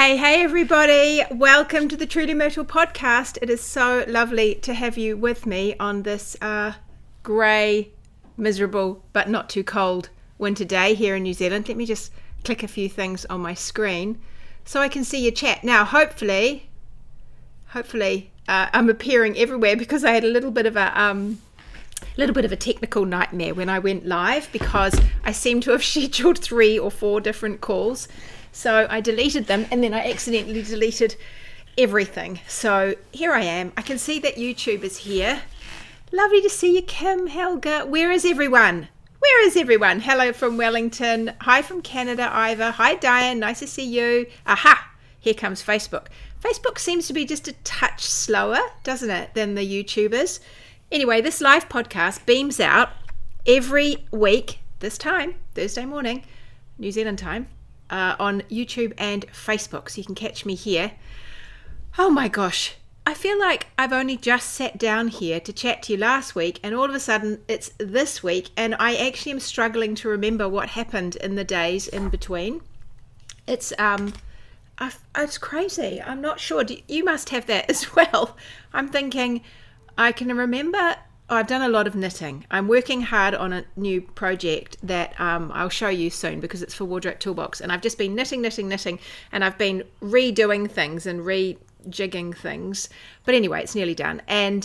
Hey everybody, welcome to the Truly Myrtle podcast. It is so lovely to have you with me on this grey, miserable but not too cold winter day here in New Zealand. Let me just click a few things on my screen so I can see your chat. Now hopefully I'm appearing everywhere because I had a little bit of a technical nightmare when I went live because I seem to have scheduled 3 or 4 different calls. So I deleted them and then I accidentally deleted everything. So here I am. I can see that YouTube is here. Lovely to see you, Kim, Helga. Where is everyone? Hello from Wellington. Hi from Canada, Ivor. Hi, Diane. Nice to see you. Aha! Here comes Facebook. Facebook seems to be just a touch slower, doesn't it, than the YouTubers. Anyway, this live podcast beams out every week, this time, Thursday morning, New Zealand time, on YouTube and Facebook, so you can catch me here. Oh my gosh, I feel like I've only just sat down here to chat to you last week, and all of a sudden it's this week, and I actually am struggling to remember what happened in the days in between. It's crazy. I'm not sure. You must have that as well. I'm thinking I can remember. I've done a lot of knitting. I'm working hard on a new project that I'll show you soon because it's for Wardrobe Toolbox, and I've just been knitting, and I've been redoing things and rejigging things. But anyway, it's nearly done. And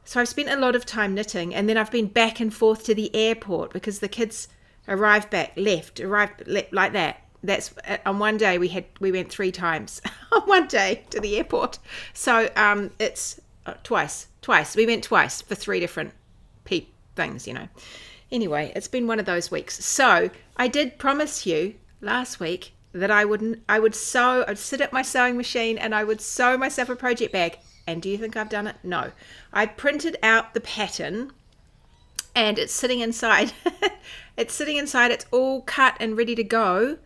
so I've spent a lot of time knitting, and then I've been back and forth to the airport because the kids arrived like that. That's on one day we went 3 times on one day to the airport. So it's twice. We went twice for 3 different things, you know. Anyway, it's been one of those weeks. So I did promise you last week that I would sit at my sewing machine and I would sew myself a project bag. And do you think I've done it? No. I printed out the pattern and it's sitting inside. It's all cut and ready to go.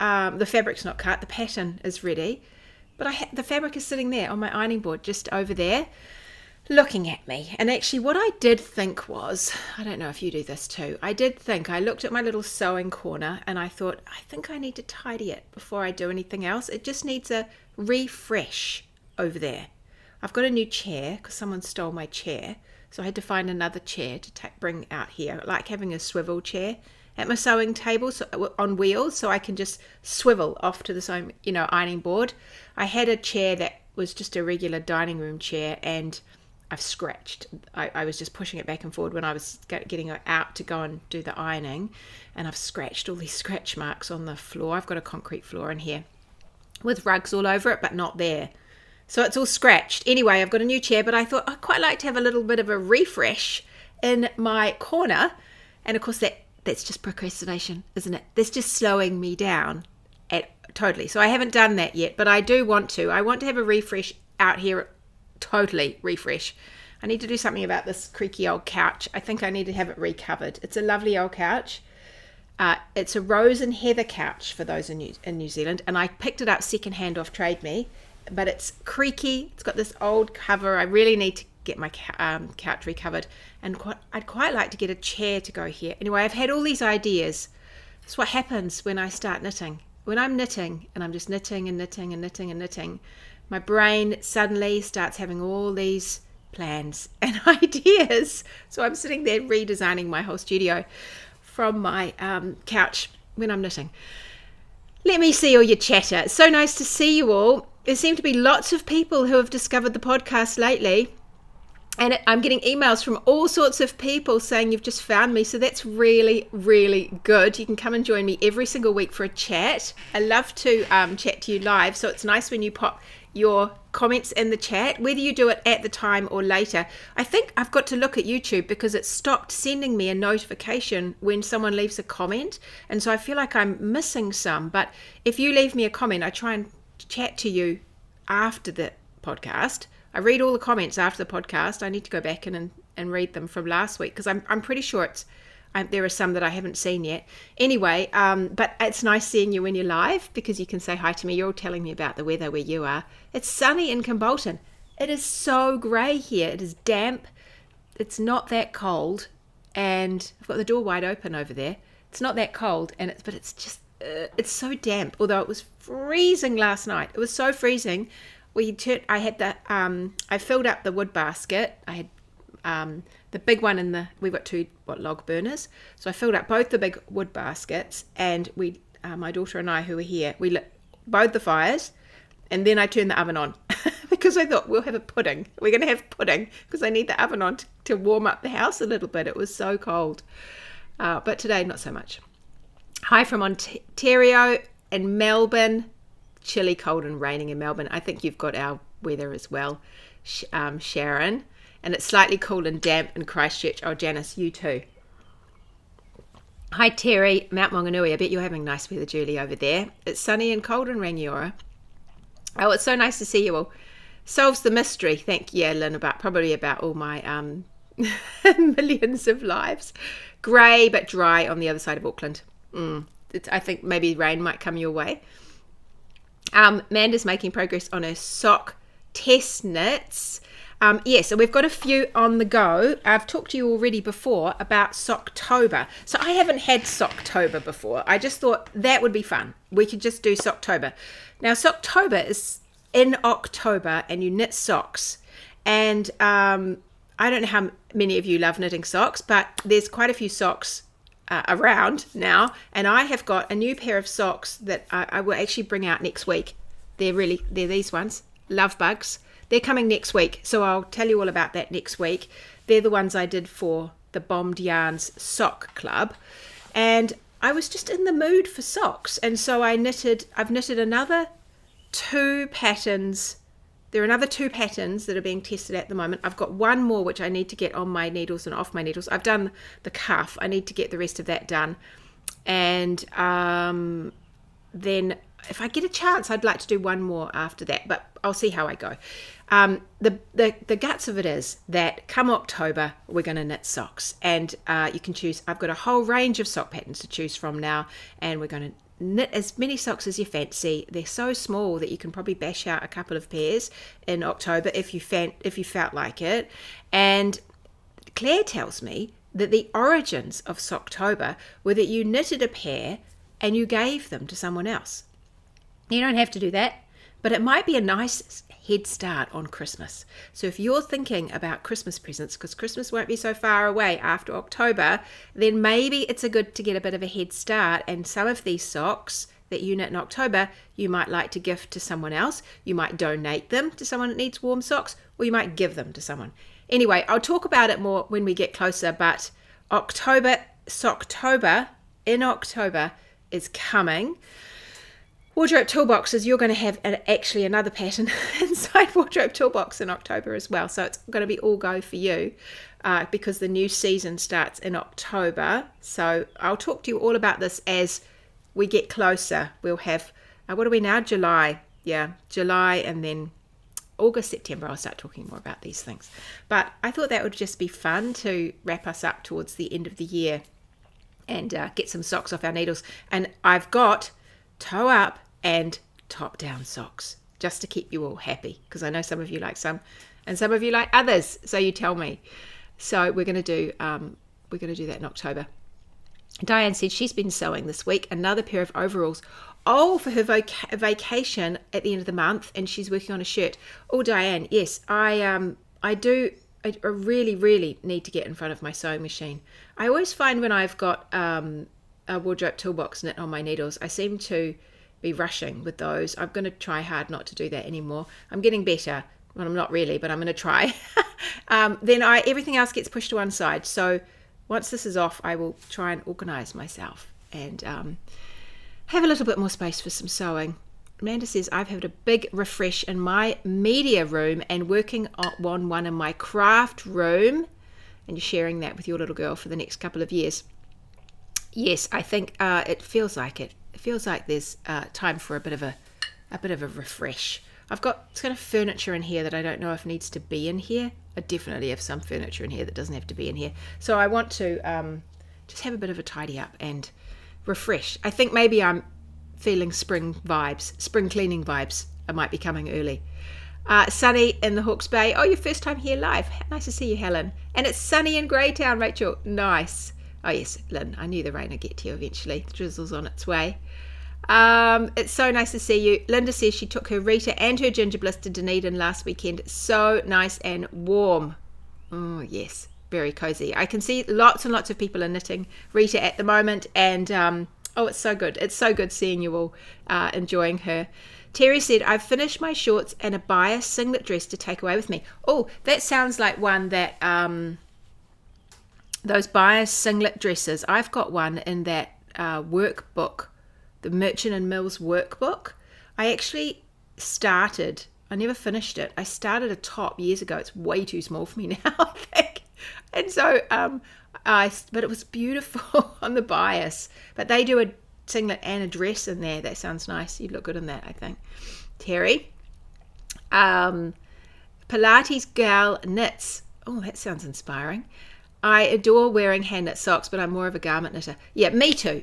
The fabric's not cut. The pattern is ready. But the fabric is sitting there on my ironing board, just over there, looking at me. And actually what I did think was, I don't know if you do this too, I looked at my little sewing corner and I thought, I think I need to tidy it before I do anything else. It just needs a refresh over there. I've got a new chair because someone stole my chair. So I had to find another chair to bring out here. I like having a swivel chair at my sewing table, so on wheels, so I can just swivel off to the sewing, ironing board. I had a chair that was just a regular dining room chair, and I've scratched. I was just pushing it back and forward when I was getting it out to go and do the ironing, and I've scratched all these scratch marks on the floor. I've got a concrete floor in here with rugs all over it, but not there. So it's all scratched. Anyway, I've got a new chair, but I thought I'd quite like to have a little bit of a refresh in my corner, and of course that's just procrastination, isn't it? That's just slowing me down totally. So I haven't done that yet, but I do want to. I want to have a refresh out here, totally refresh. I need to do something about this creaky old couch. I think I need to have it recovered. It's a lovely old couch. It's a rose and heather couch for those in New Zealand, and I picked it up secondhand off Trade Me, but it's creaky. It's got this old cover. I really need to get my couch recovered, and I'd quite like to get a chair to go here. Anyway, I've had all these ideas. That's what happens when I start knitting. When I'm knitting and I'm just knitting, my brain suddenly starts having all these plans and ideas. So I'm sitting there redesigning my whole studio from my couch when I'm knitting. Let me see all your chatter. It's so nice to see you all. There seem to be lots of people who have discovered the podcast lately. And I'm getting emails from all sorts of people saying you've just found me. So that's really, really good. You can come and join me every single week for a chat. I love to chat to you live. So it's nice when you pop your comments in the chat, whether you do it at the time or later. I think I've got to look at YouTube because it stopped sending me a notification when someone leaves a comment. And so I feel like I'm missing some. But if you leave me a comment, I try and chat to you after the podcast. I read all the comments after the podcast. I need to go back and read them from last week because I'm pretty sure there are some that I haven't seen yet. Anyway, but it's nice seeing you when you're live because you can say hi to me. You're all telling me about the weather where you are. It's sunny in Kimbolton. It is so grey here. It is damp. It's not that cold, and I've got the door wide open over there. It's not that cold, but it's it's so damp, although it was freezing last night. It was so freezing. I filled up the wood basket. I had the big one we've got two log burners. So I filled up both the big wood baskets, and my daughter and I, who were here, we lit both the fires, and then I turned the oven on because I thought we'll have a pudding. We're going to have pudding because I need the oven on to warm up the house a little bit. It was so cold. But today, not so much. Hi from Ontario and Melbourne. Chilly, cold and raining in Melbourne. I think you've got our weather as well, Sharon. And it's slightly cool and damp in Christchurch. Oh, Janice, you too. Hi, Terry, Mount Maunganui. I bet you're having nice weather, Julie, over there. It's sunny and cold in Rangiora. Oh, it's so nice to see you all. Solves the mystery. Thank you, Lynn, probably about all my millions of lives. Grey but dry on the other side of Auckland. I think maybe rain might come your way. Amanda's making progress on her sock test knits. So we've got a few on the go. I've talked to you already before about Socktober. So I haven't had Socktober before. I just thought that would be fun. We could just do Socktober. Now, Socktober is in October, and you knit socks. And I don't know how many of you love knitting socks, but there's quite a few socks around now, and I have got a new pair of socks that I will actually bring out next week. They're these ones, Love Bugs. They're coming next week, so I'll tell you all about that next week. They're the ones I did for the Bombed Yarns Sock Club, and I was just in the mood for socks, and so I've knitted another 2 patterns. There are another 2 patterns that are being tested at the moment. I've got one more which I need to get on my needles and off my needles. I've done the cuff. I need to get the rest of that done. And then if I get a chance, I'd like to do one more after that, but I'll see how I go. The guts of it is that come October, we're going to knit socks. And you can choose. I've got a whole range of sock patterns to choose from now, and we're going to knit as many socks as you fancy. They're so small that you can probably bash out a couple of pairs in October if you felt like it. And Claire tells me that the origins of Socktober were that you knitted a pair and you gave them to someone else. You don't have to do that, but it might be a nice head start on Christmas. So if you're thinking about Christmas presents, because Christmas won't be so far away after October, then maybe it's good to get a bit of a head start, and some of these socks that you knit in October, you might like to gift to someone else. You might donate them to someone that needs warm socks, or you might give them to someone. Anyway, I'll talk about it more when we get closer, but Socktober in October is coming. Wardrobe Toolboxes, you're going to have actually another pattern inside Wardrobe Toolbox in October as well. So it's going to be all go for you because the new season starts in October. So I'll talk to you all about this as we get closer. We'll have, what are we now? July. Yeah, July, and then August, September, I'll start talking more about these things. But I thought that would just be fun to wrap us up towards the end of the year and get some socks off our needles. And I've got toe up and top down socks just to keep you all happy, because I know some of you like some and some of you like others, so you tell me. So we're going to do that in October. Diane said she's been sewing this week another pair of overalls for her vacation at the end of the month, and she's working on a shirt. Oh, Diane, yes, I really need to get in front of my sewing machine. I always find when I've got a Wardrobe Toolbox knit on my needles, I seem to be rushing with those. I'm going to try hard not to do that anymore. I'm getting better. Well, I'm not really, but I'm going to try. Then everything else gets pushed to one side. So once this is off, I will try and organise myself and have a little bit more space for some sewing. Amanda says, I've had a big refresh in my media room and working on one in my craft room. And you're sharing that with your little girl for the next couple of years. Yes, I think it feels like it. It feels like there's time for a bit of a refresh. I've got kind of furniture in here that I don't know if needs to be in here. I definitely have some furniture in here that doesn't have to be in here. So I want to just have a bit of a tidy up and refresh. I think maybe I'm feeling spring cleaning vibes. I might be coming early. Sunny in the Hawke's Bay. Oh, your first time here live. Nice to see you, Helen. And it's sunny in Greytown, Rachel. Nice. Oh yes, Lynn, I knew the rain would get to you eventually. The drizzle's on its way. It's so nice to see you. Linda says she took her Rita and her ginger bliss to Dunedin last weekend. So nice and warm. Oh, yes. Very cozy. I can see lots and lots of people are knitting Rita at the moment. And, it's so good. It's so good seeing you all enjoying her. Terry said, I've finished my shorts and a bias singlet dress to take away with me. Oh, that sounds like one that... those bias singlet dresses. I've got one in that workbook, the Merchant and Mills workbook. I actually started, I never finished it. I started a top years ago. It's way too small for me now, I think. And so, but it was beautiful on the bias. But they do a singlet and a dress in there. That sounds nice. You'd look good in that, I think. Terry. Pilates gal knits. Oh, that sounds inspiring. I adore wearing hand knit socks, but I'm more of a garment knitter. Yeah, me too.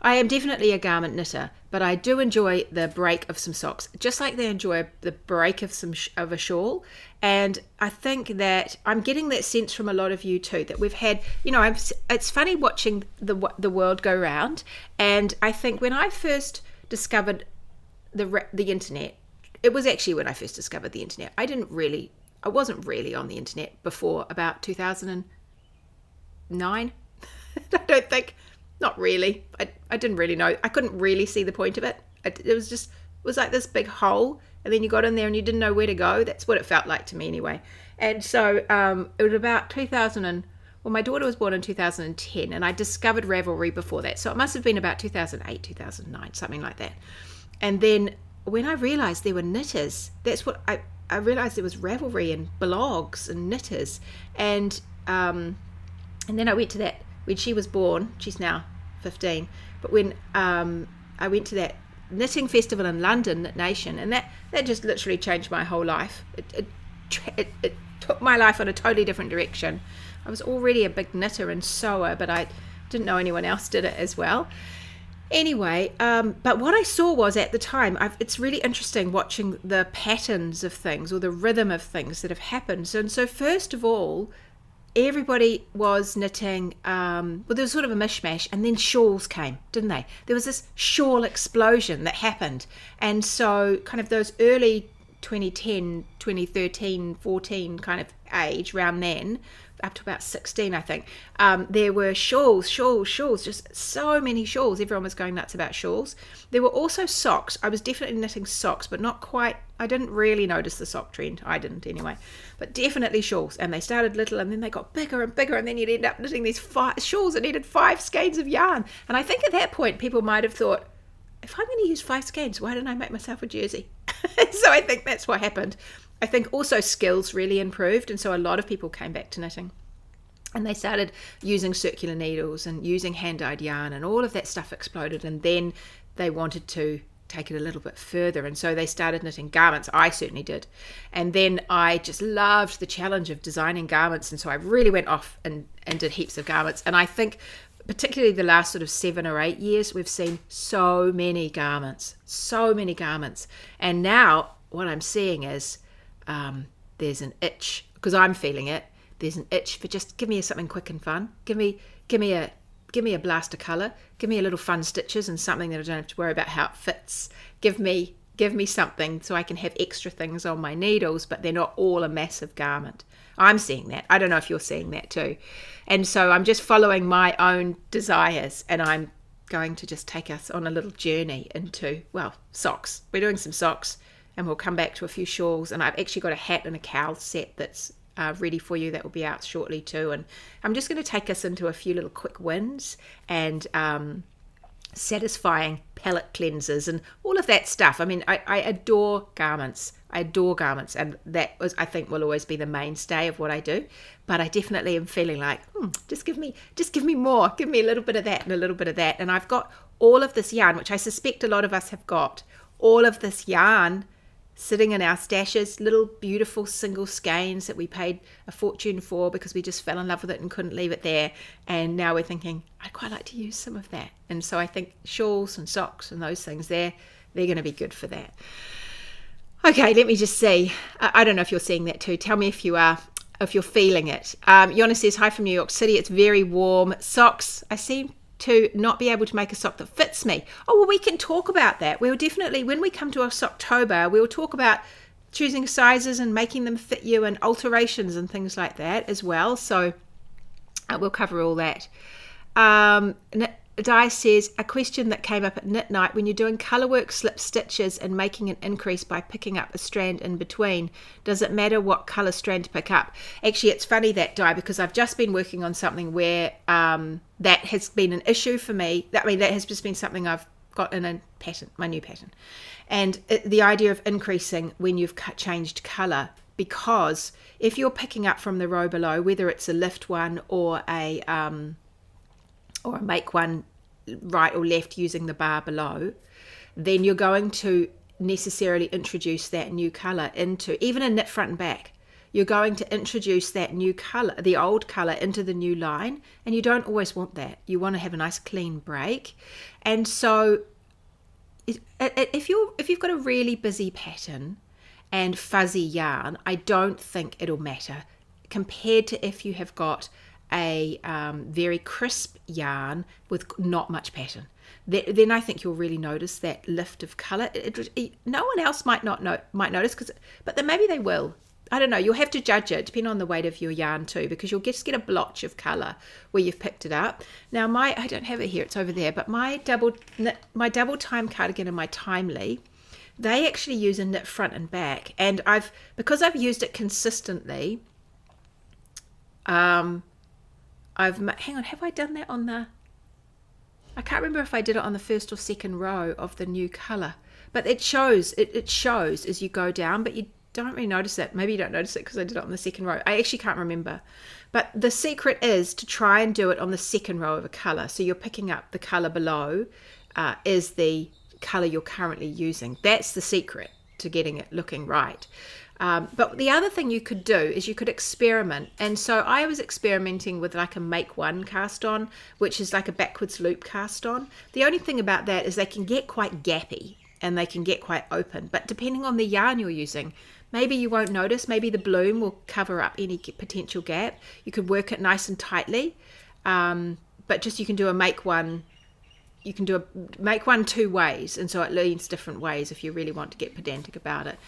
I am definitely a garment knitter, but I do enjoy the break of some socks, just like they enjoy the break of of a shawl. And I think that I'm getting that sense from a lot of you too, that we've had, it's funny watching the world go round. And I think when I first discovered the internet, it was actually when I first discovered the internet. I wasn't really on the internet before about 2009. I don't think, not really. I didn't really know. I couldn't really see the point of it. It was like this big hole, and then you got in there and you didn't know where to go. That's what it felt like to me anyway. And so it was about 2000 my daughter was born in 2010, and I discovered Ravelry before that. So it must have been about 2008, 2009, something like that. And then when I realized there were knitters, that's what I realized there was Ravelry and blogs and knitters. And then I went to that when she was born. She's now 15. But when I went to that knitting festival in London, Knit Nation, and that just literally changed my whole life. It took my life on a totally different direction. I was already a big knitter and sewer, but I didn't know anyone else did it as well. Anyway, but what I saw was at the time, it's really interesting watching the patterns of things or the rhythm of things that have happened. And so first of all, everybody was knitting, there was sort of a mishmash, and then shawls came, didn't they? There was this shawl explosion that happened. And so kind of those early 2010, 2013, 14 kind of age, around then, up to about 16, I think, there were shawls, just so many shawls. Everyone was going nuts about shawls. There were also socks. I was definitely knitting socks, but not quite. I didn't really notice the sock trend. I didn't anyway. But definitely shawls. And they started little, and then they got bigger and bigger, and then you'd end up knitting these shawls that needed 5 skeins of yarn. And I think at that point, people might have thought, if I'm going to use 5 skeins, why don't I make myself a jersey? So I think that's what happened. I think also skills really improved, and so a lot of people came back to knitting. And they started using circular needles and using hand-dyed yarn, and all of that stuff exploded. And then they wanted to take it a little bit further, and so they started knitting garments. I certainly did. And then I just loved the challenge of designing garments, and so I really went off and did heaps of garments. And I think particularly the last sort of 7 or 8 years, we've seen so many garments. And now what I'm seeing is there's an itch, because I'm feeling it. There's an itch for just give me something quick and fun. Give me a blast of colour. Give me a little fun stitches and something that I don't have to worry about how it fits. Give me something so I can have extra things on my needles, but they're not all a massive garment. I'm seeing that. I don't know if you're seeing that too. And so I'm just following my own desires, and I'm going to just take us on a little journey into, socks. We're doing some socks, and we'll come back to a few shawls. And I've actually got a hat and a cowl set that's ready for you that will be out shortly too. And I'm just going to take us into a few little quick wins and satisfying palette cleansers and all of that stuff. I mean, I adore garments. And that I think will always be the mainstay of what I do. But I definitely am feeling like, just give me more. Give me a little bit of that and a little bit of that. And I've got all of this yarn, which I suspect a lot of us have got, all of this yarn sitting in our stashes, little beautiful single skeins that we paid a fortune for because we just fell in love with it and couldn't leave it there. And now we're thinking, I'd quite like to use some of that. And so I think shawls and socks and those things, they're going to be good for that. Okay, let me just see. I don't know if you're seeing that too. Tell me if you are, if you're feeling it. Yona says, hi from New York City. It's very warm. Socks, I see to not be able to make a sock that fits me? Oh, well, we can talk about that. We'll definitely, when we come to our Socktober, we'll talk about choosing sizes and making them fit you and alterations and things like that as well. So we'll cover all that. Di says, a question that came up at knit night: when you're doing colour work, slip stitches and making an increase by picking up a strand in between, does it matter what colour strand to pick up? Actually, it's funny that, Di, because I've just been working on something where that has been an issue for me. That has just been something I've got in a pattern, my new pattern. And the idea of increasing when you've changed colour, because if you're picking up from the row below, whether it's a lift one or a make one right or left using the bar below, then you're going to necessarily introduce that new colour into, even a knit front and back, you're going to introduce that new colour, the old colour, into the new line, and you don't always want that. You want to have a nice clean break. And so if you've got a really busy pattern and fuzzy yarn, I don't think it'll matter compared to if you have got a very crisp yarn with not much pattern. Then I think you'll really notice that lift of colour. No one else might notice, but then maybe they will. I don't know. You'll have to judge it depending on the weight of your yarn too, because you'll just get a blotch of colour where you've picked it up. Now I don't have it here; it's over there. But my double time cardigan and my timely, they actually use a knit front and back, and because I've used it consistently. Hang on, have I done that on the... I can't remember if I did it on the first or second row of the new colour. But it shows, it shows as you go down, but you don't really notice it. Maybe you don't notice it because I did it on the second row. I actually can't remember. But the secret is to try and do it on the second row of a colour. So you're picking up the colour below is the colour you're currently using. That's the secret to getting it looking right. But the other thing you could do is you could experiment. And so I was experimenting with like a make one cast on, which is like a backwards loop cast on. The only thing about that is they can get quite gappy and they can get quite open. But depending on the yarn you're using, maybe you won't notice. Maybe the bloom will cover up any potential gap. You could work it nice and tightly. But just you can do a make one. You can do a make one two ways. And so it leans different ways if you really want to get pedantic about it.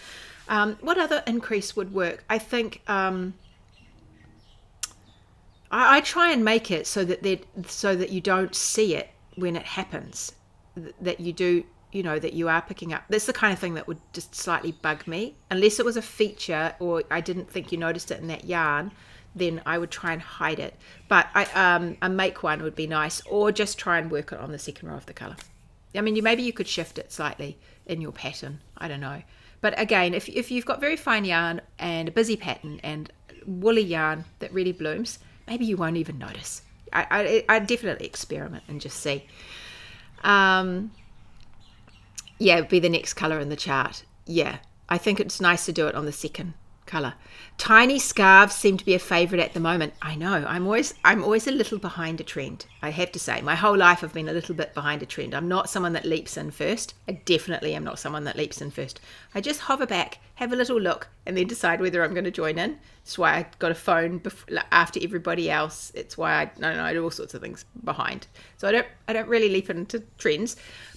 What other increase would work? I think I try and make it so that you don't see it when it happens. That you do, that you are picking up. That's the kind of thing that would just slightly bug me. Unless it was a feature or I didn't think you noticed it in that yarn, then I would try and hide it. But a make one would be nice, or just try and work it on the second row of the colour. I mean, maybe you could shift it slightly in your pattern. I don't know. But again, if you've got very fine yarn and a busy pattern and woolly yarn that really blooms, maybe you won't even notice. I definitely experiment and just see. It would be the next colour in the chart. Yeah, I think it's nice to do it on the second colour. Tiny scarves seem to be a favourite at the moment. I know, I'm always a little behind a trend. I have to say, my whole life I've been a little bit behind a trend. I'm not someone that leaps in first. I definitely am not someone that leaps in first. I just hover back, have a little look, and then decide whether I'm going to join in. That's why I got a phone after everybody else. It's why I do all sorts of things behind. So I don't really leap into trends.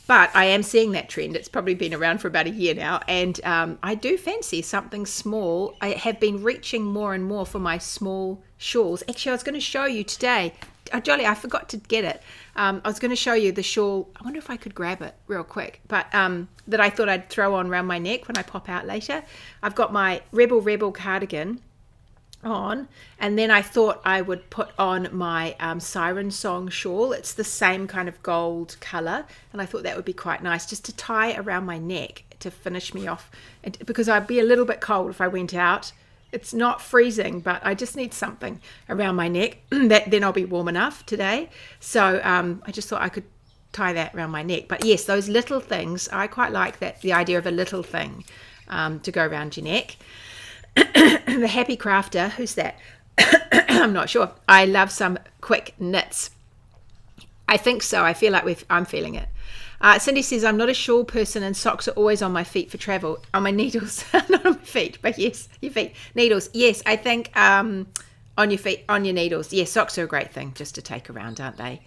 But I am seeing that trend. It's probably been around for about a year now. And I do fancy something small. I have been reaching more and more for my small shawls. Actually, I was going to show you today. Oh, Jolly, I forgot to get it. I was going to show you the shawl. I wonder if I could grab it real quick. But that I thought I'd throw on around my neck when I pop out later. I've got my Rebel cardigan on, and then I thought I would put on my Siren Song shawl. It's the same kind of gold colour, and I thought that would be quite nice just to tie around my neck to finish me off, because I'd be a little bit cold if I went out. It's not freezing, but I just need something around my neck that then I'll be warm enough today. So I just thought I could tie that around my neck. But yes, those little things, I quite like that, the idea of a little thing to go around your neck. The Happy Crafter, who's that? I'm not sure. I love some quick knits. I think so. I feel like I'm feeling it. Cindy says, I'm not a shawl person and socks are always on my feet for travel. On my needles. Not on my feet, but yes, your feet. Needles. Yes, I think on your feet, on your needles. Yes, socks are a great thing just to take around, aren't they?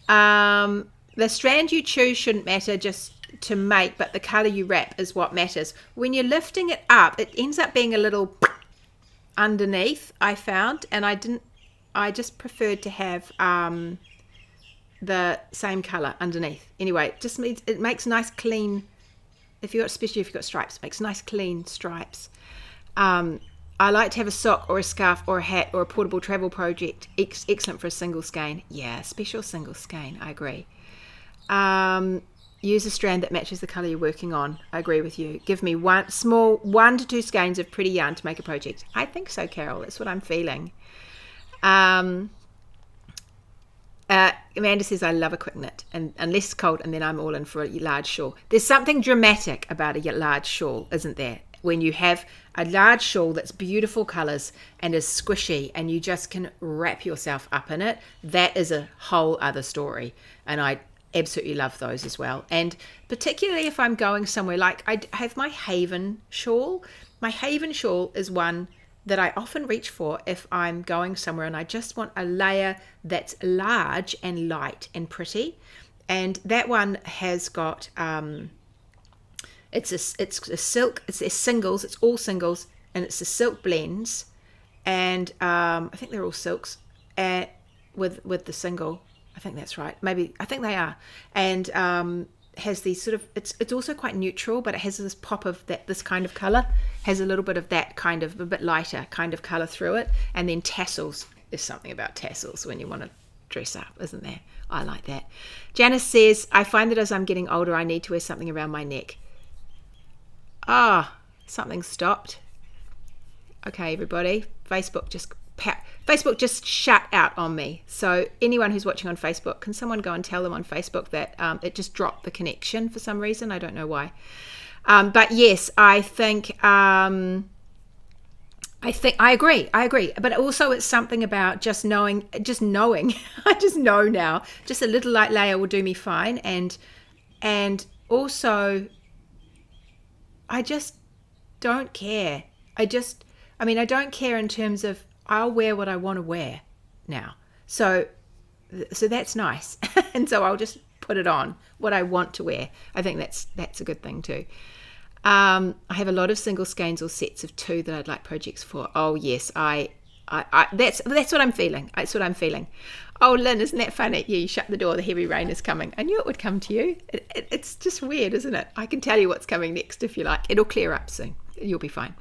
The strand you choose shouldn't matter just to make, but the color you wrap is what matters. When you're lifting it up, it ends up being a little underneath, I found, and I just preferred to have the same color underneath. Anyway, it just means it makes nice clean, especially if you've got stripes, it makes nice clean stripes. I like to have a sock or a scarf or a hat or a portable travel project. Excellent for a single skein. Yeah, special single skein. I agree. Use a strand that matches the colour you're working on. I agree with you. Give me 1 to 2 skeins of pretty yarn to make a project. I think so, Carol. That's what I'm feeling. Amanda says, I love a quick knit, and unless it's cold, and then I'm all in for a large shawl. There's something dramatic about a large shawl, isn't there? When you have a large shawl that's beautiful colours and is squishy and you just can wrap yourself up in it, that is a whole other story. And I absolutely love those as well. And particularly if I'm going somewhere, like I have my Haven shawl. My Haven shawl is one that I often reach for if I'm going somewhere and I just want a layer that's large and light and pretty. And that one has got... It's a silk. It's singles. It's all singles, and it's a silk blends, and I think they're all silks. With the single, I think that's right. Maybe I think they are, and has these sort of. It's also quite neutral, but it has this pop of this kind of color. Has a little bit of that kind of a bit lighter kind of color through it, and then tassels. There's something about tassels when you want to dress up, isn't there? I like that. Janice says, I find that as I'm getting older, I need to wear something around my neck. Something stopped. Okay, everybody. Facebook just shut out on me. So anyone who's watching on Facebook, can someone go and tell them on Facebook that it just dropped the connection for some reason? I don't know why. But yes, I think I agree. But also it's something about just knowing. I just know now. Just a little light layer will do me fine. And also, I just don't care. I don't care in terms of I'll wear what I want to wear now. So that's nice. And so I'll just put it on what I want to wear. I think that's a good thing too. I have a lot of single skeins or sets of 2 that I'd like projects for. Oh yes, that's what I'm feeling. That's what I'm feeling. Oh, Lynn, isn't that funny? Yeah, you shut the door. The heavy rain is coming. I knew it would come to you. It's just weird, isn't it? I can tell you what's coming next if you like. It'll clear up soon. You'll be fine.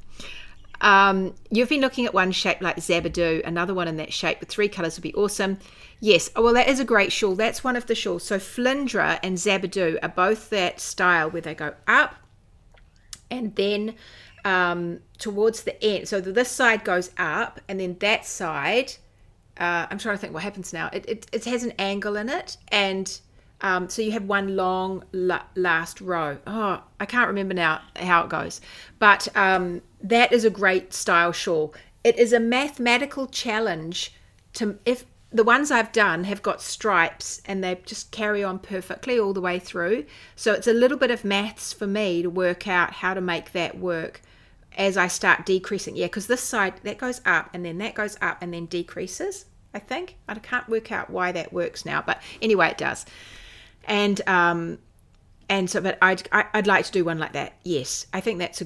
You've been looking at one shaped like Zabadoo. Another one in that shape with 3 colours would be awesome. Yes. Oh, well, that is a great shawl. That's one of the shawls. So Flindra and Zabadoo are both that style where they go up and then towards the end. So this side goes up and then that side... I'm trying to think what happens now. It has an angle in it, and so you have one long last row. Oh, I can't remember now how it goes, but that is a great style shawl. It is a mathematical challenge if the ones I've done have got stripes and they just carry on perfectly all the way through. So it's a little bit of maths for me to work out how to make that work as I start decreasing. Yeah, because this side, that goes up and then that goes up and then decreases, I think. I can't work out why that works now, but anyway, it does. And so, but I'd like to do one like that. Yes, I think that's a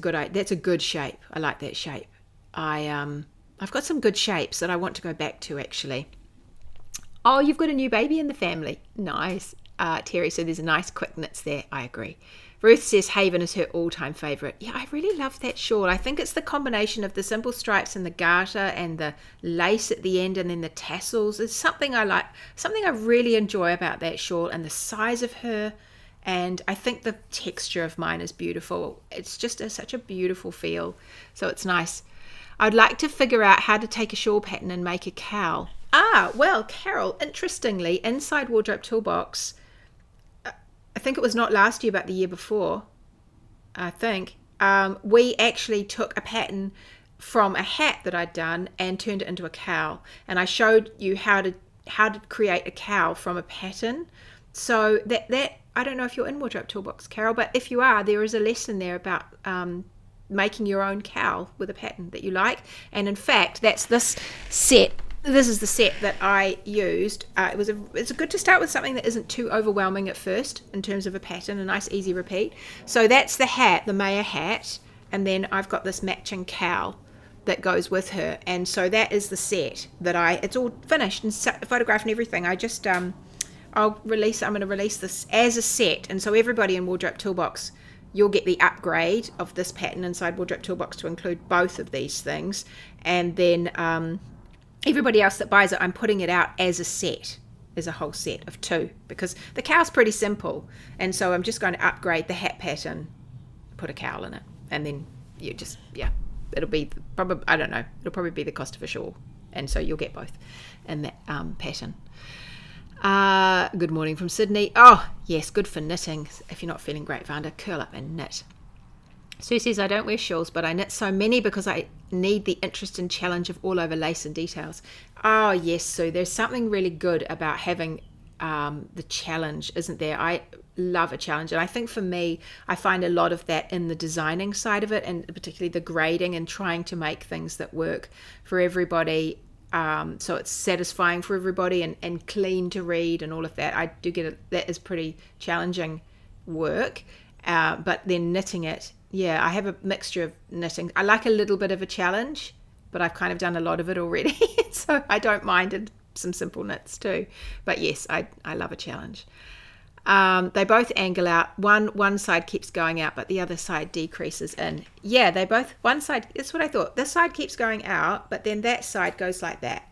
good shape. I like that shape. I've got some good shapes that I want to go back to actually. Oh, you've got a new baby in the family. Nice. Terry said there's a nice quick knits there. I agree. Ruth says Haven is her all-time favourite. Yeah, I really love that shawl. I think it's the combination of the simple stripes and the garter and the lace at the end and then the tassels. It's something I like, something I really enjoy about that shawl, and the size of her. And I think the texture of mine is beautiful. It's just such a beautiful feel. So it's nice. I'd like to figure out how to take a shawl pattern and make a cowl. Well, Carol, interestingly, inside Wardrobe Toolbox, I think it was not last year, but the year before, I think, we actually took a pattern from a hat that I'd done and turned it into a cowl. And I showed you how to create a cowl from a pattern. So that I don't know if you're in Wardrobe Toolbox, Carol, but if you are, there is a lesson there about making your own cowl with a pattern that you like. And in fact, that's this set. this is the set that I used. It's good to start with something that isn't too overwhelming at first in terms of a pattern, a nice easy repeat. So that's the hat, the Maya hat, and then I've got this matching cowl that goes with her, and so that is the set that it's all finished and photographed and everything. I'm going to release this as a set, and so everybody in Wardrobe Toolbox, you'll get the upgrade of this pattern inside Wardrobe Toolbox to include both of these things, and then everybody else that buys it, I'm putting it out as a set, as a whole set of 2, because the cowl's pretty simple, and so I'm just going to upgrade the hat pattern, put a cowl in it, and then you just, it'll be probably, I don't know, it'll probably be the cost of a shawl, and so you'll get both in that pattern. Good morning from Sydney. Oh yes, good for knitting. If you're not feeling great, Vanda, curl up and knit. Sue says, I don't wear shawls, but I knit so many because I need the interest and challenge of all over lace and details. Oh yes, Sue, there's something really good about having the challenge, isn't there? I love a challenge, and I think for me, I find a lot of that in the designing side of it, and particularly the grading and trying to make things that work for everybody, so it's satisfying for everybody and clean to read and all of that. I do get it. That is pretty challenging work, but then knitting it, I have a mixture of knitting. I like a little bit of a challenge, but I've kind of done a lot of it already, so I don't mind it. Some simple knits too, but yes, I love a challenge. They both angle out. One side keeps going out, but the other side decreases in. Yeah, they both, one side, that's what I thought. This side keeps going out, but then that side goes like that.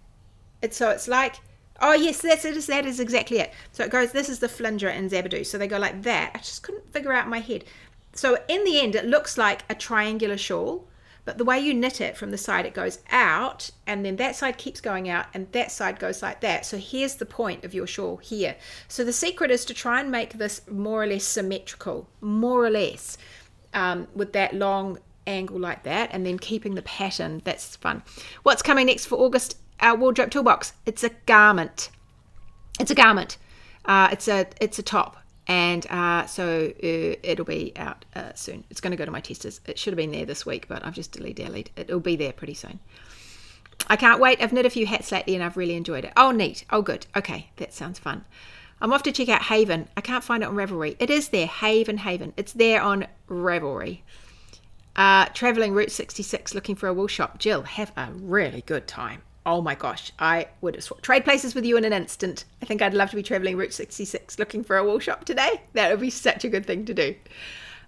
It's like, oh yes, that is exactly it. So it goes, this is the flinger and Zabadoo. So they go like that. I just couldn't figure out in my head. So in the end, it looks like a triangular shawl, but the way you knit it from the side, it goes out, and then that side keeps going out, and that side goes like that. So here's the point of your shawl here. So the secret is to try and make this more or less symmetrical, more or less, with that long angle like that, and then keeping the pattern. That's fun. What's coming next for August? Our Wardrobe Toolbox. It's a garment. It's a garment. It's a top. And so it'll be out soon. It's going to go to my testers. It should have been there this week, but I've just delete. It'll be there pretty soon. I can't wait. I've knit a few hats lately and I've really enjoyed it. Oh, neat. Oh, good. Okay, that sounds fun. I'm off to check out Haven. I can't find it on Ravelry. It is there. Haven. It's there on Ravelry. Traveling Route 66 looking for a wool shop. Jill, have a really good time. Oh my gosh, I would trade places with you in an instant. I think I'd love to be traveling Route 66 looking for a wool shop today. That would be such a good thing to do.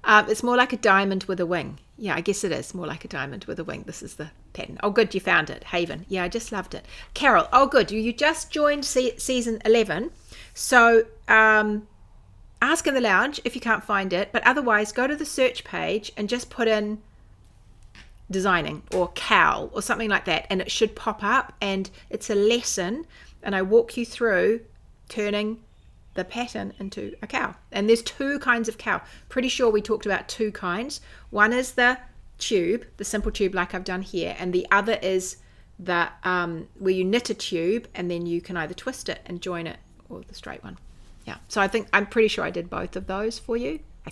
It's more like a diamond with a wing. Yeah, I guess it is more like a diamond with a wing. This is the pattern. Oh, good, you found it. Haven. Yeah, I just loved it. Carol, oh, good. You just joined season 11. So ask in the lounge if you can't find it. But otherwise, go to the search page and just put in designing or cowl or something like that, and it should pop up, and it's a lesson, and I walk you through turning the pattern into a cowl. And there's 2 kinds of cowl. Pretty sure we talked about 2 kinds. One is the tube, the simple tube like I've done here, and the other is the where you knit a tube and then you can either twist it and join it, or the straight one. Yeah, so I'm pretty sure I did both of those for you. I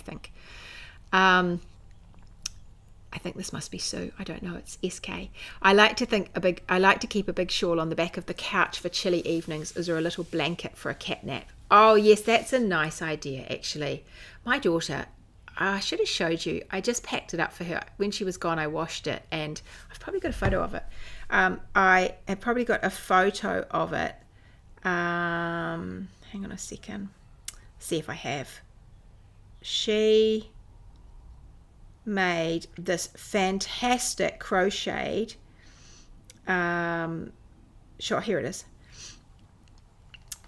think this must be Sue. I don't know. It's SK. I like to keep a big shawl on the back of the couch for chilly evenings. Is there a little blanket for a cat nap? Oh yes, that's a nice idea actually. My daughter, I should have showed you. I just packed it up for her. When she was gone, I washed it, and I've probably got a photo of it. I have probably got a photo of it. Hang on a second. See if I have. She made this fantastic crocheted sure, here it is.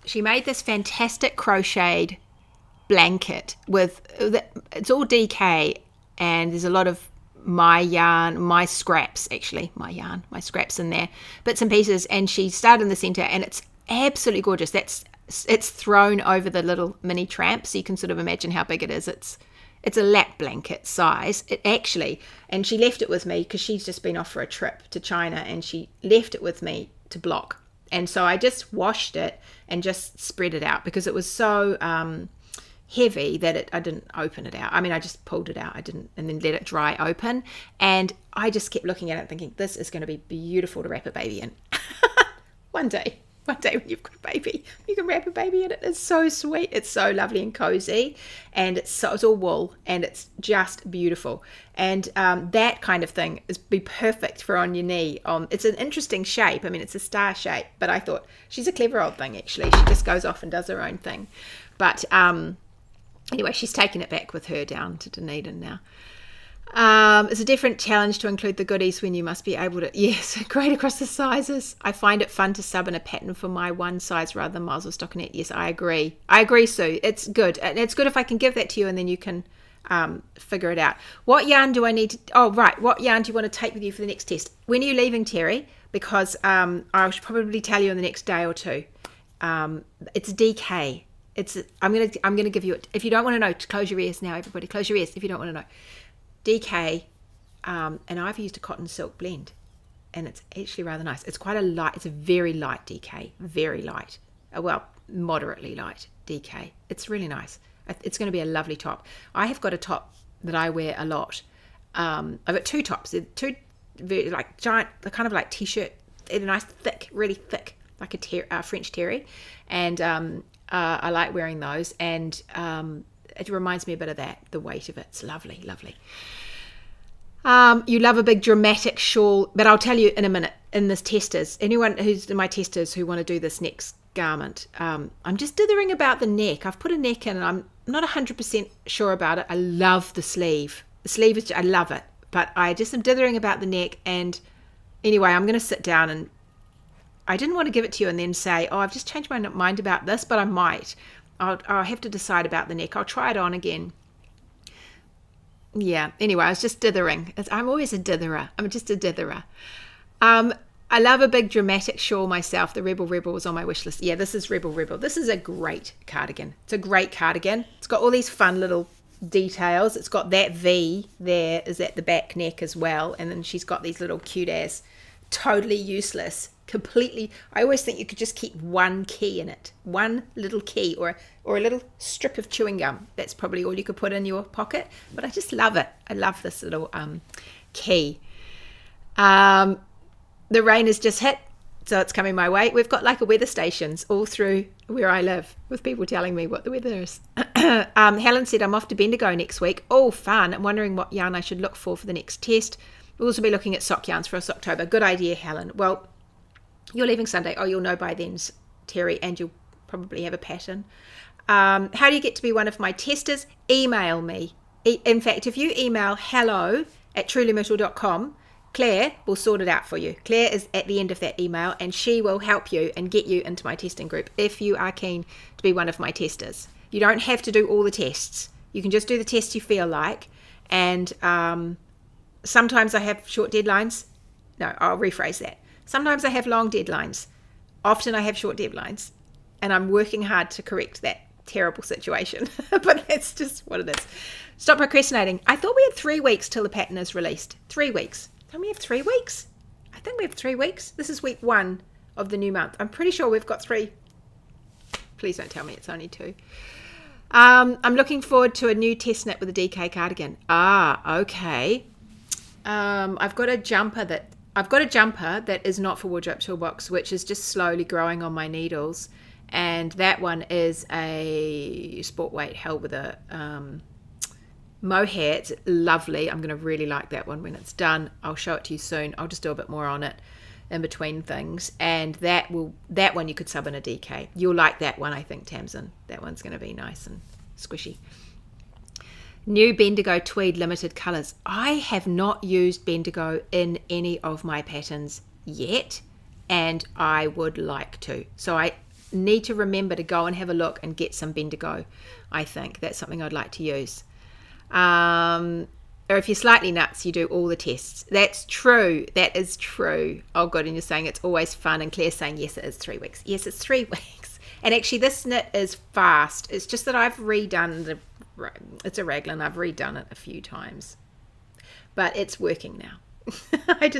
She made this fantastic crocheted blanket with, it's all DK, and there's a lot of my scraps in there, bits and pieces, and she started in the center, and it's absolutely gorgeous. It's thrown over the little mini tramp, so you can sort of imagine how big it is. It's a lap blanket size, and she left it with me because she's just been off for a trip to China, and she left it with me to block. And so I just washed it and just spread it out because it was so heavy that I didn't open it out. I mean, I just pulled it out. And then let it dry open. And I just kept looking at it thinking, this is going to be beautiful to wrap a baby in. One day when you've got a baby, you can wrap a baby in it. It's so sweet. It's so lovely and cozy, and it's all wool, and it's just beautiful. And that kind of thing is be perfect for on your knee. It's an interesting shape. I mean, it's a star shape, but I thought she's a clever old thing. Actually, she just goes off and does her own thing. But anyway, she's taking it back with her down to Dunedin now. It's a different challenge to include the goodies when you must be able to, yes, great across the sizes. I find it fun to sub in a pattern for my one size rather than miles of stockinette. Yes, I agree, Sue. It's good, and it's good if I can give that to you and then you can figure it out. What yarn do I need to, what yarn do you want to take with you for the next test? When are you leaving, Terry? Because I should probably tell you in the next day or two. It's DK. I'm gonna give you it. If you don't want to know, close your ears now, everybody. Close your ears if you don't want to know. DK, and I've used a cotton silk blend, and it's actually rather nice. It's quite a light, it's a very light DK, very light, moderately light DK. It's really nice. It's going to be a lovely top. I have got a top that I wear a lot. I've got two tops. They're two very like giant, they're kind of like t-shirt. They're nice, thick, really thick, like a French terry, and I like wearing those. And it reminds me a bit of that, the weight of it. It's lovely, lovely. You love a big dramatic shawl, but I'll tell you in a minute in this testers. Anyone who's in my testers who want to do this next garment, I'm just dithering about the neck. I've put a neck in and I'm not 100% sure about it. I love the sleeve. The sleeve is, I love it, but I just am dithering about the neck. And anyway, I'm going to sit down, and I didn't want to give it to you and then say, oh, I've just changed my mind about this, but I might. I'll have to decide about the neck. I'll try it on again. Yeah, anyway, I was just dithering. I'm always a ditherer. I'm just a ditherer. I love a big dramatic shawl myself. The Rebel was on my wish list. Yeah, this is Rebel. This is a great cardigan. It's a great cardigan. It's got all these fun little details. It's got that V there is at the back neck as well. And then she's got these little cute ass, totally useless, completely. I always think you could just keep one key in it, one little key or a little strip of chewing gum. That's probably all you could put in your pocket, but I just love it. I love this little key. The rain has just hit, so it's coming my way. We've got like a weather stations all through where I live with people telling me what the weather is. Helen said, I'm off to Bendigo next week. Oh, fun. I'm wondering what yarn I should look for the next test. We'll also be looking at sock yarns for a Socktober. Good idea, Helen. Well, you're leaving Sunday. Oh, you'll know by then, Terry, and you'll probably have a pattern. How do you get to be one of my testers? Email me. In fact, if you email hello@truelymyrtle.com, Claire will sort it out for you. Claire is at the end of that email, and she will help you and get you into my testing group if you are keen to be one of my testers. You don't have to do all the tests. You can just do the tests you feel like. And sometimes I have short deadlines. No, I'll rephrase that. Sometimes I have long deadlines. Often I have short deadlines. And I'm working hard to correct that terrible situation. But that's just what it is. Stop procrastinating. I thought we had 3 weeks till the pattern is released. 3 weeks. Don't we have 3 weeks? I think we have 3 weeks. This is week 1 of the new month. I'm pretty sure we've got 3. Please don't tell me it's only 2. I'm looking forward to a new test knit with a DK cardigan. Okay. I've got a jumper that is not for Wardrobe Toolbox, which is just slowly growing on my needles, and that one is a sport weight held with a mohair. It's lovely. I'm going to really like that one when it's done. I'll show it to you soon. I'll just do a bit more on it in between things, and that one you could sub in a DK. You'll like that one, I think, Tamsin. That one's going to be nice and squishy. New Bendigo Tweed limited colours. I have not used Bendigo in any of my patterns yet, and I would like to. So I need to remember to go and have a look and get some Bendigo. I think that's something I'd like to use. Or if you're slightly nuts, you do all the tests. That's true. That is true. Oh, good. And you're saying it's always fun. And Claire's saying, yes, it is 3 weeks. Yes, it's 3 weeks. And actually, this knit is fast. It's just that I've redone it's a raglan. I've redone it a few times. But it's working now. I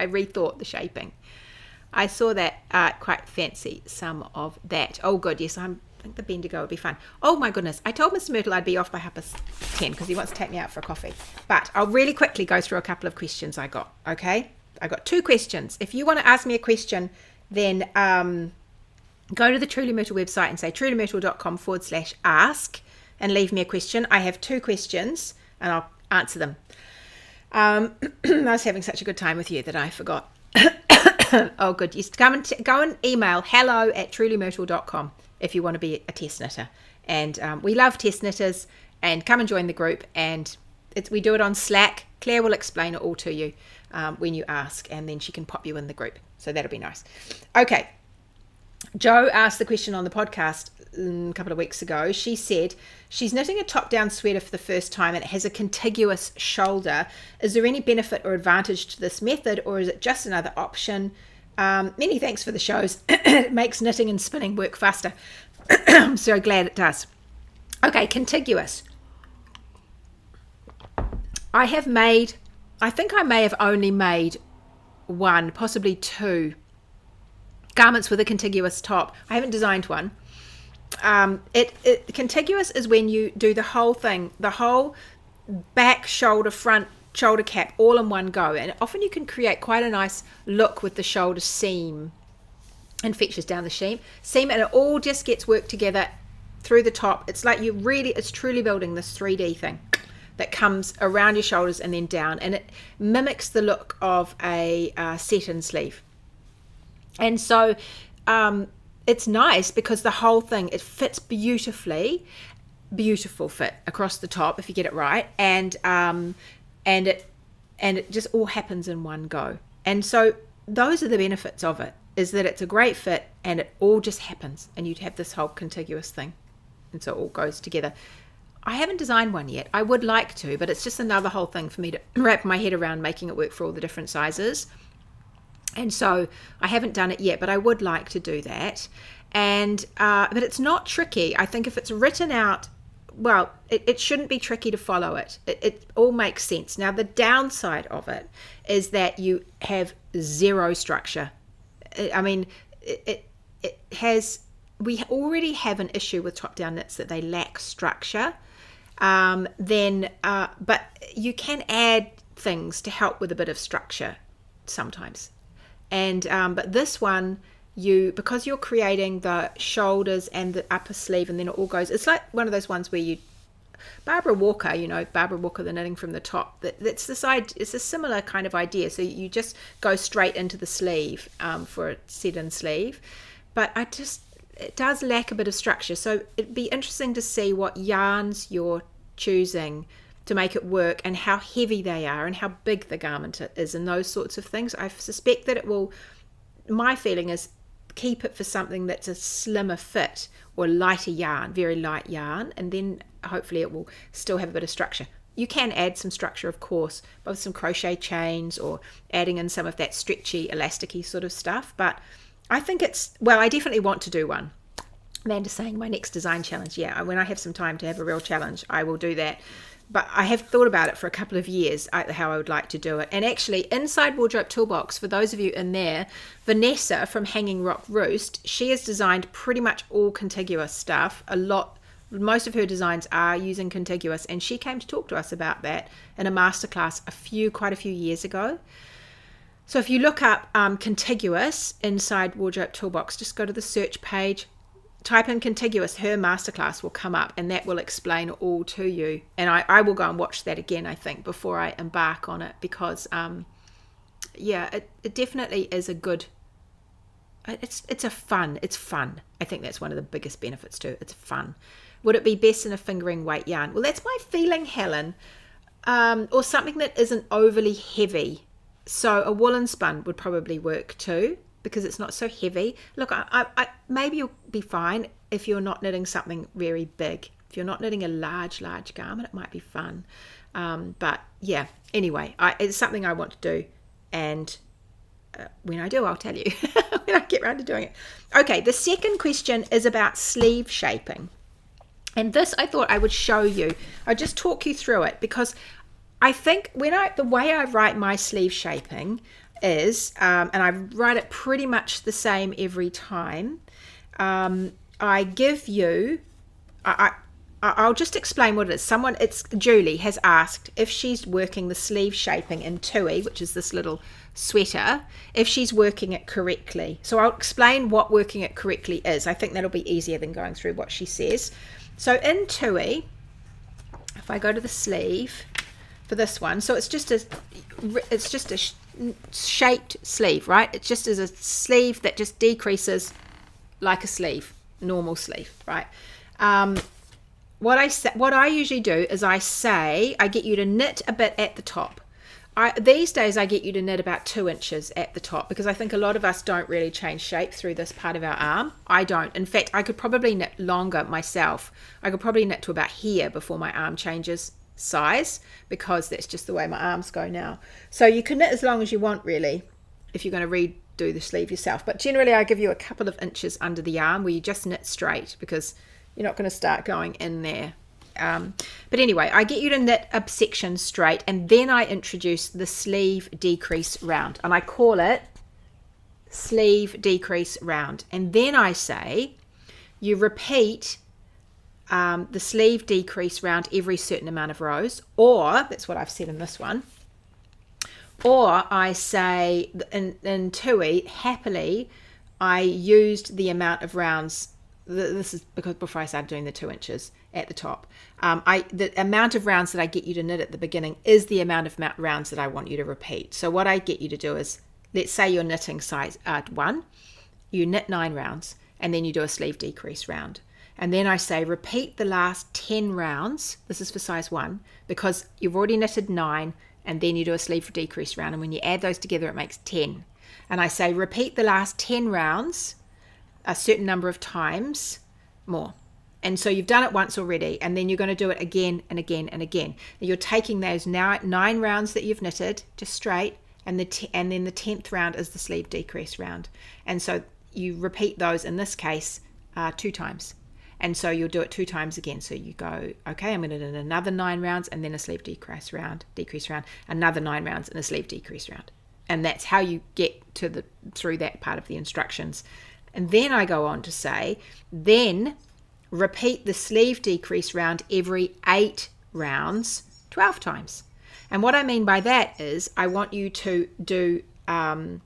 rethought the shaping. I saw that quite fancy, some of that. Oh, good. Yes, I think the Bendigo would be fun. Oh, my goodness. I told Mr. Myrtle I'd be off by 10:30 because he wants to take me out for a coffee. But I'll really quickly go through a couple of questions I got, okay? I got 2 questions. If you want to ask me a question, then go to the Truly Myrtle website and say trulymyrtle.com/ask and leave me a question. I have 2 questions and I'll answer them. I was having such a good time with you that I forgot. Oh, good. Yes, go and email hello@trulymyrtle.com if you want to be a test knitter. And we love test knitters, and come and join the group. And we do it on Slack. Claire will explain it all to you when you ask, and then she can pop you in the group. So that'll be nice. Okay. Jo asked the question on the podcast a couple of weeks ago. She said she's knitting a top-down sweater for the first time and it has a contiguous shoulder. Is there any benefit or advantage to this method, or is it just another option? Many thanks for the shows. It makes knitting and spinning work faster. I'm so glad it does. Okay, contiguous. I think I may have only made 1, possibly 2 garments with a contiguous top. I haven't designed one. Contiguous is when you do the whole thing, the whole back, shoulder, front, shoulder cap, all in one go. And often you can create quite a nice look with the shoulder seam and features down the seam, and it all just gets worked together through the top. It's like it's truly building this 3D thing that comes around your shoulders and then down, and it mimics the look of a set-in sleeve. And so it's nice because the whole thing, it fits beautifully, beautiful fit across the top if you get it right, and it just all happens in one go. And so those are the benefits of it, is that it's a great fit and it all just happens, and you'd have this whole contiguous thing, and so it all goes together. I haven't designed one yet. I would like to, but it's just another whole thing for me to wrap my head around, making it work for all the different sizes. And so I haven't done it yet, but I would like to do that. And but it's not tricky. I think if it's written out, well, it shouldn't be tricky to follow it. It all makes sense. Now, the downside of it is that you have 0 structure. I mean, we already have an issue with top-down knits that they lack structure. But you can add things to help with a bit of structure sometimes. And but this one, because you're creating the shoulders and the upper sleeve, and then it all goes, it's like one of those ones where Barbara Walker, the knitting from the top, it's a similar kind of idea. So you just go straight into the sleeve for a set-in sleeve, but it does lack a bit of structure. So it'd be interesting to see what yarns you're choosing to make it work, and how heavy they are, and how big the garment is, and those sorts of things. I suspect that my feeling is, keep it for something that's a slimmer fit or lighter yarn, very light yarn, and then hopefully it will still have a bit of structure. You can add some structure, of course, with some crochet chains or adding in some of that stretchy, elasticy sort of stuff. But I think I definitely want to do one. Amanda's saying my next design challenge. Yeah, when I have some time to have a real challenge, I will do that. But I have thought about it for a couple of years, how I would like to do it. And actually, inside Wardrobe Toolbox, for those of you in there, Vanessa from Hanging Rock Roost, she has designed pretty much all contiguous stuff. Most of her designs are using contiguous, and she came to talk to us about that in a masterclass quite a few years ago. So if you look up contiguous inside Wardrobe Toolbox, just go to the search page, type in contiguous, her masterclass will come up, and that will explain all to you. And I will go and watch that again, I think, before I embark on it, because it definitely is a good, it's fun. I think that's one of the biggest benefits too. It's fun. Would it be best in a fingering weight yarn? Well, that's my feeling, Helen. Or something that isn't overly heavy. So a woolen spun would probably work too, because it's not so heavy. Look, I maybe you'll be fine if you're not knitting something very big. If you're not knitting a large garment, it might be fun. But yeah, anyway, it's something I want to do. And when I do, I'll tell you when I get around to doing it. Okay, the second question is about sleeve shaping. And this I thought I would show you. I'll just talk you through it, because I think the way I write my sleeve shaping is, and I write it pretty much the same every time. I give you, I'll just explain what it is. Julie has asked if she's working the sleeve shaping in Tui, which is this little sweater if she's working it correctly. So I'll explain what working it correctly is. I think that'll be easier than going through what she says. So in Tui, if I go to the sleeve for this one, so it's just a shaped sleeve, right? It just is a sleeve that just decreases like a sleeve, normal sleeve, right? What I usually do is I get you to knit a bit at the top. These days I get you to knit about 2 inches at the top, because I think a lot of us don't really change shape through this part of our arm. I don't. In fact, I could probably knit longer myself. I could probably knit to about here before my arm changes size, because that's just the way my arms go now. So you can knit as long as you want, really, if you're going to redo the sleeve yourself. But generally I give you a couple of inches under the arm where you just knit straight, because you're not going to start going in there. But anyway, I get you to knit a section straight, and then I introduce the sleeve decrease round, and I call it sleeve decrease round. And then I say you repeat the sleeve decrease round every certain amount of rows, or that's what I've said in this one, or I say in Tui, happily I used the amount of rounds. This is because before I started doing the 2 inches at the top, the amount of rounds that I get you to knit at the beginning is the amount of rounds that I want you to repeat. So what I get you to do is, let's say you're knitting size 1, you knit 9 rounds, and then you do a sleeve decrease round. And then I say repeat the last 10 rounds. This is for size 1, because you've already knitted 9, and then you do a sleeve decrease round, and when you add those together it makes 10. And I say repeat the last 10 rounds a certain number of times more. And so you've done it once already, and then you're going to do it again and again and again. And you're taking those 9 rounds that you've knitted just straight, and then the 10th round is the sleeve decrease round. And so you repeat those, in this case, 2 times. And so you'll do it 2 times again. So you go, okay, I'm going to do another 9 rounds, and then a sleeve decrease round, another 9 rounds, and a sleeve decrease round. And that's how you get through that part of the instructions. And then I go on to say, then repeat the sleeve decrease round every 8 rounds 12 times. And what I mean by that is I want you to do in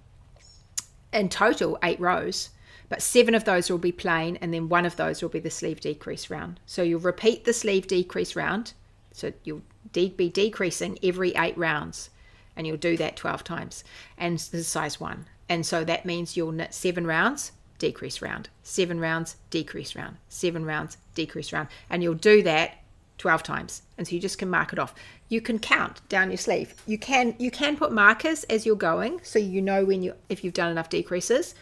total 8 rows, but 7 of those will be plain, and then 1 of those will be the sleeve decrease round. So you'll repeat the sleeve decrease round, so you'll be decreasing every 8 rounds, and you'll do that 12 times. And this is size 1. And so that means you'll knit 7 rounds, decrease round, 7 rounds, decrease round, 7 rounds, decrease round, and you'll do that 12 times. And so you just can mark it off. You can count down your sleeve. You can put markers as you're going, so you know if you've done enough decreases.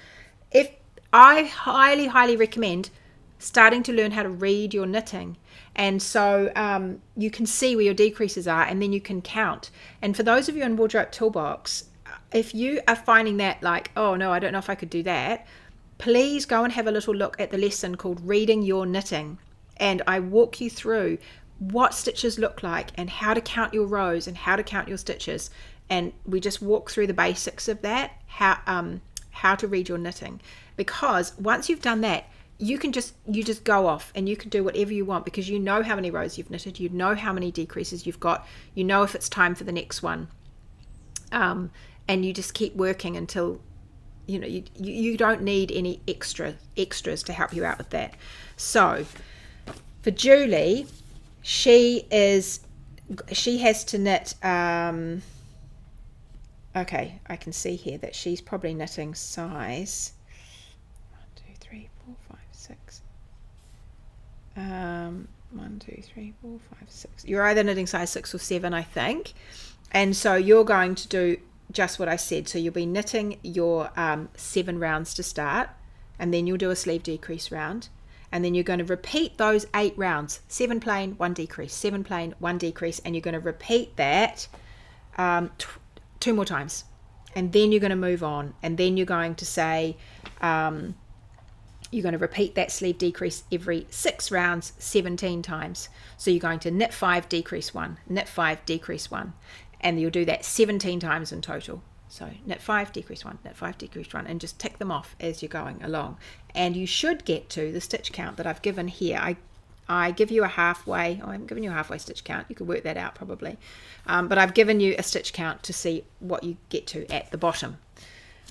If I highly recommend starting to learn how to read your knitting, and so you can see where your decreases are, and then you can count. And for those of you in Wardrobe Toolbox, if you are finding that like, oh no, I don't know if I could do that, please go and have a little look at the lesson called Reading Your Knitting, and I walk you through what stitches look like and how to count your rows and how to count your stitches, and we just walk through the basics of that, how to read your knitting. Because once you've done that, you just go off and you can do whatever you want, because you know how many rows you've knitted, you know how many decreases you've got, you know if it's time for the next one, and you just keep working until you don't need any extras to help you out with that. So for Julie, she has to knit okay, I can see here that she's probably knitting size 1 2 3 4 5 6 1 2 3 4 5 6. You're either knitting size 6 or 7, I think, and so you're going to do just what I said. So you'll be knitting your 7 rounds to start, and then you'll do a sleeve decrease round, and then you're going to repeat those 8 rounds, 7 plain, 1 decrease, 7 plain, 1 decrease, and you're going to repeat that 2 more times, and then you're going to move on, and then you're going to say you're going to repeat that sleeve decrease every 6 rounds 17 times. So you're going to knit 5, decrease 1, knit 5, decrease 1, and you'll do that 17 times in total. So knit 5, decrease 1, knit 5, decrease 1, and just tick them off as you're going along. And you should get to the stitch count that I've given here. I give you a halfway. I haven't given you a halfway stitch count. You could work that out probably. But I've given you a stitch count to see what you get to at the bottom.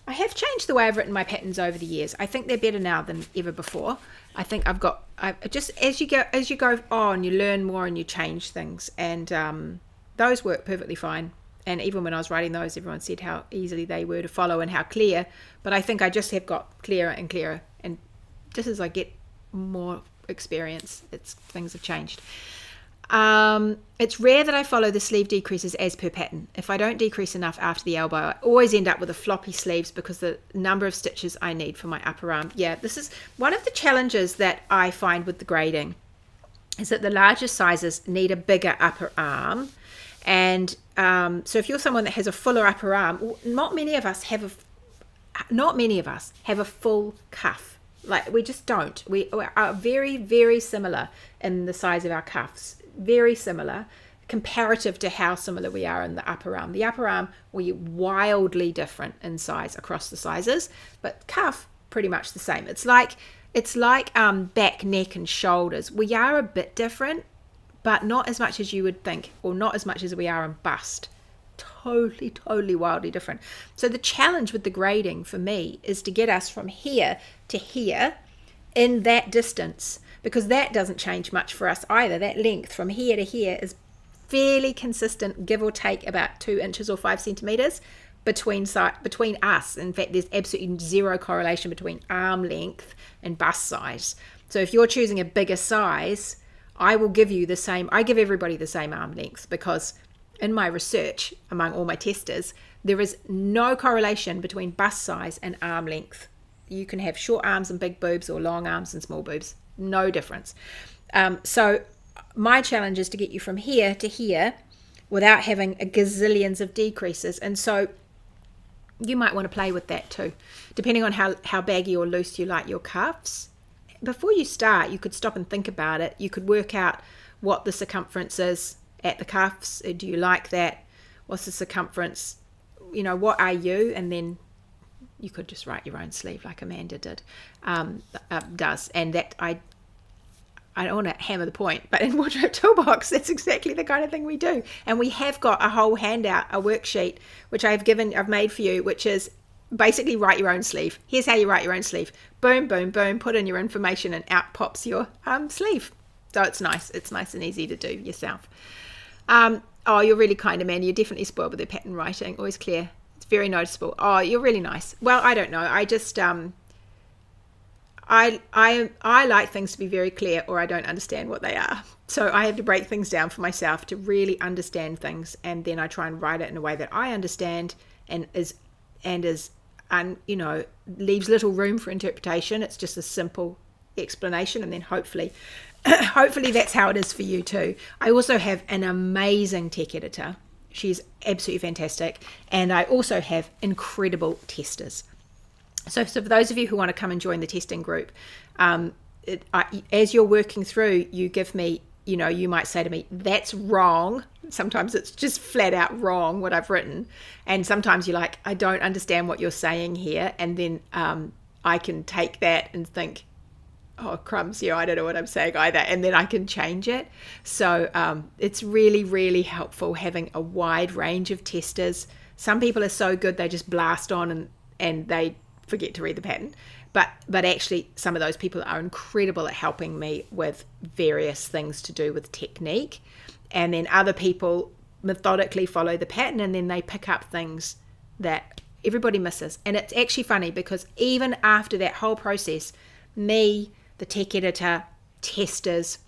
I have changed the way I've written my patterns over the years. I think they're better now than ever before. I think I just as you go on, you learn more and you change things, and those work perfectly fine. And even when I was writing those, everyone said how easily they were to follow and how clear. But I think I just have got clearer and clearer. And just as I get more experience, things have changed. It's rare that I follow the sleeve decreases as per pattern. If I don't decrease enough after the elbow, I always end up with a floppy sleeves because the number of stitches I need for my upper arm. Yeah, this is one of the challenges that I find with the grading, is that the larger sizes need a bigger upper arm. And so if you're someone that has a fuller upper arm, not many of us have a full cuff. Like, we just don't. We are very, very similar in the size of our cuffs. Very similar comparative to how similar we are in the upper arm. The upper arm, we're wildly different in size across the sizes, but cuff, pretty much the same. It's like back, neck, and shoulders. We are a bit different, but not as much as you would think, or not as much as we are in bust. Totally wildly different. So the challenge with the grading for me is to get us from here to here in that distance, because that doesn't change much for us either. That length from here to here is fairly consistent, give or take about 2 inches or 5 centimeters between us. In fact, there's absolutely zero correlation between arm length and bust size. So if you're choosing a bigger size, I will give you the same. I give everybody the same arm length, because in my research among all my testers, there is no correlation between bust size and arm length. You can have short arms and big boobs, or long arms and small boobs. No difference. So my challenge is to get you from here to here without having a gazillions of decreases. And so you might want to play with that too, depending on how baggy or loose you like your cuffs. Before you start, you could stop and think about it. You could work out what the circumference is at the cuffs. Do you like that? What's the circumference? What are you? And then you could just write your own sleeve like Amanda does. And that I don't want to hammer the point, but in Wardrobe Toolbox, that's exactly the kind of thing we do. And we have got a whole handout, a worksheet, which I've made for you, which is basically write your own sleeve. Here's how you write your own sleeve. Boom, boom, boom, put in your information and out pops your sleeve. So it's nice and easy to do yourself. Oh, you're really kind, Amanda. You're definitely spoiled with your pattern writing. Always clear. It's very noticeable. Oh, you're really nice. Well, I don't know. I just I like things to be very clear, or I don't understand what they are. So I have to break things down for myself to really understand things, and then I try and write it in a way that I understand and leaves little room for interpretation. It's just a simple explanation, and then hopefully that's how it is for you too. I also have an amazing tech editor. She's absolutely fantastic. And I also have incredible testers. So for those of you who want to come and join the testing group, as you're working through, you give me, you might say to me, that's wrong. Sometimes it's just flat out wrong what I've written. And sometimes you're like, I don't understand what you're saying here. And then I can take that and think, oh, crumbs, I don't know what I'm saying either. And then I can change it. So it's really, really helpful having a wide range of testers. Some people are so good, they just blast on and they forget to read the pattern. But actually, some of those people are incredible at helping me with various things to do with technique. And then other people methodically follow the pattern, and then they pick up things that everybody misses. And it's actually funny, because even after that whole process, me, the tech editor, testers,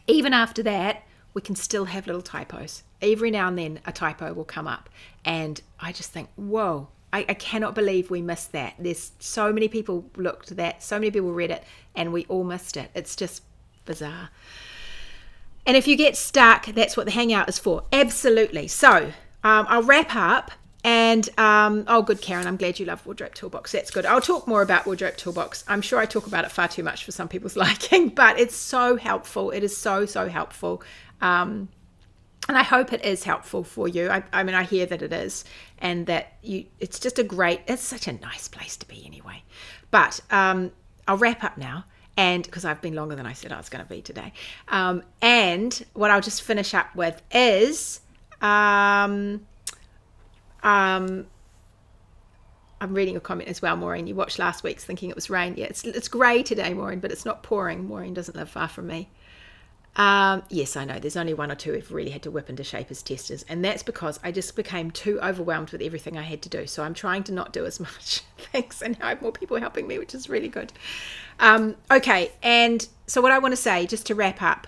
even after that, we can still have little typos. Every now and then a typo will come up, and I just think, whoa, I cannot believe we missed that. There's so many people looked at that, so many people read it, and we all missed it. It's just bizarre. And if you get stuck, that's what the Hangout is for. Absolutely. So I'll wrap up. And, good, Karen, I'm glad you love Wardrobe Toolbox. That's good. I'll talk more about Wardrobe Toolbox. I'm sure I talk about it far too much for some people's liking, but it's so helpful. It is so helpful. And I hope it is helpful for you. I mean, I hear that it is, and that it's just it's such a nice place to be anyway. But I'll wrap up now. and because I've been longer than I said I was going to be today. And what I'll just finish up with is I'm reading a comment as well, Maureen. You watched last week's thinking it was rain. Yeah, it's grey today, Maureen, but it's not pouring. Maureen doesn't live far from me. Yes, I know. There's only one or two who've really had to whip into shape as testers, and that's because I just became too overwhelmed with everything I had to do. So I'm trying to not do as much things, and now I have more people helping me, which is really good. Okay, and so what I want to say, just to wrap up,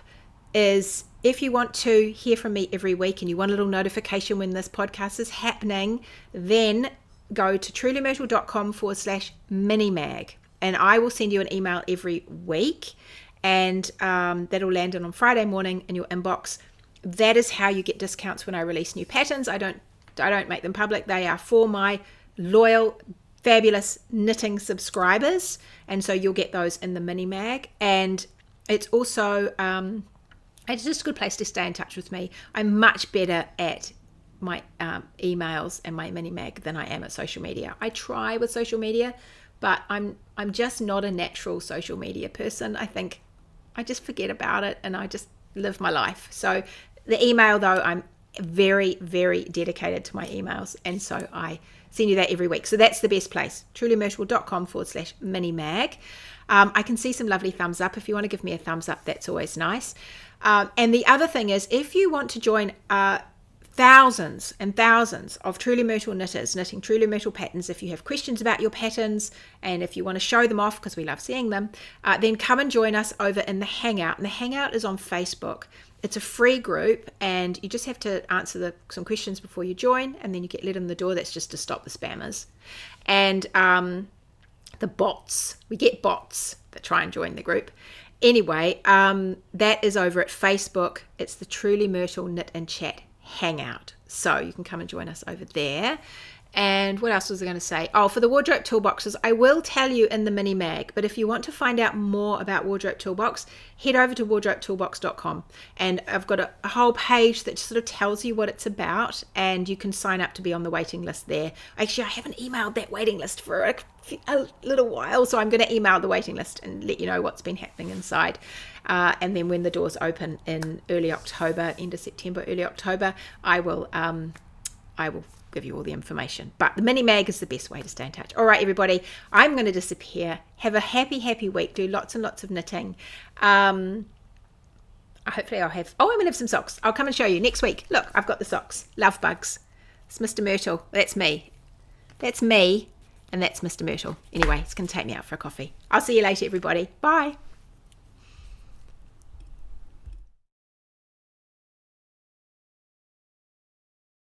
is if you want to hear from me every week and you want a little notification when this podcast is happening, then go to trulymyrtle.com/minimag, and I will send you an email every week. And that'll land on Friday morning in your inbox. That is how you get discounts when I release new patterns. I don't make them public. They are for my loyal, fabulous knitting subscribers, and so you'll get those in the mini mag. And it's also it's just a good place to stay in touch with me. I'm much better at my emails and my mini mag than I am at social media. I try with social media, but I'm just not a natural social media person. I think I just forget about it and I just live my life. So the email, though, I'm very, very dedicated to my emails, and so I send you that every week. So that's the best place, trulymyrtle.com/minimag. I can see some lovely thumbs up. If you want to give me a thumbs up, that's always nice. And the other thing is, if you want to join thousands and thousands of Truly Myrtle knitters knitting Truly Myrtle patterns, if you have questions about your patterns and if you want to show them off because we love seeing them, then come and join us over in the Hangout. And the Hangout is on Facebook. It's a free group, and you just have to answer some questions before you join, and then you get let in the door. That's just to stop the spammers. And the bots, we get bots that try and join the group. Anyway, that is over at Facebook. It's the Truly Myrtle Knit and Chat Hangout, so you can come and join us over there. And what else was I going to say? Oh, for the wardrobe toolboxes, I will tell you in the mini mag, but if you want to find out more about wardrobe toolbox, head over to wardrobetoolbox.com, and I've got a whole page that sort of tells you what it's about, and you can sign up to be on the waiting list there. Actually, I haven't emailed that waiting list for a little while, so I'm going to email the waiting list and let you know what's been happening inside. And then when the doors open in early October, end of September, early October, I will give you all the information. But the mini mag is the best way to stay in touch. All right, everybody, I'm going to disappear. Have a happy week. Do lots and lots of knitting. Hopefully I'm going to have some socks. I'll come and show you next week. Look, I've got the socks. Love bugs. It's Mr. Myrtle. That's me. That's me. And that's Mr. Myrtle. Anyway, it's going to take me out for a coffee. I'll see you later, everybody. Bye.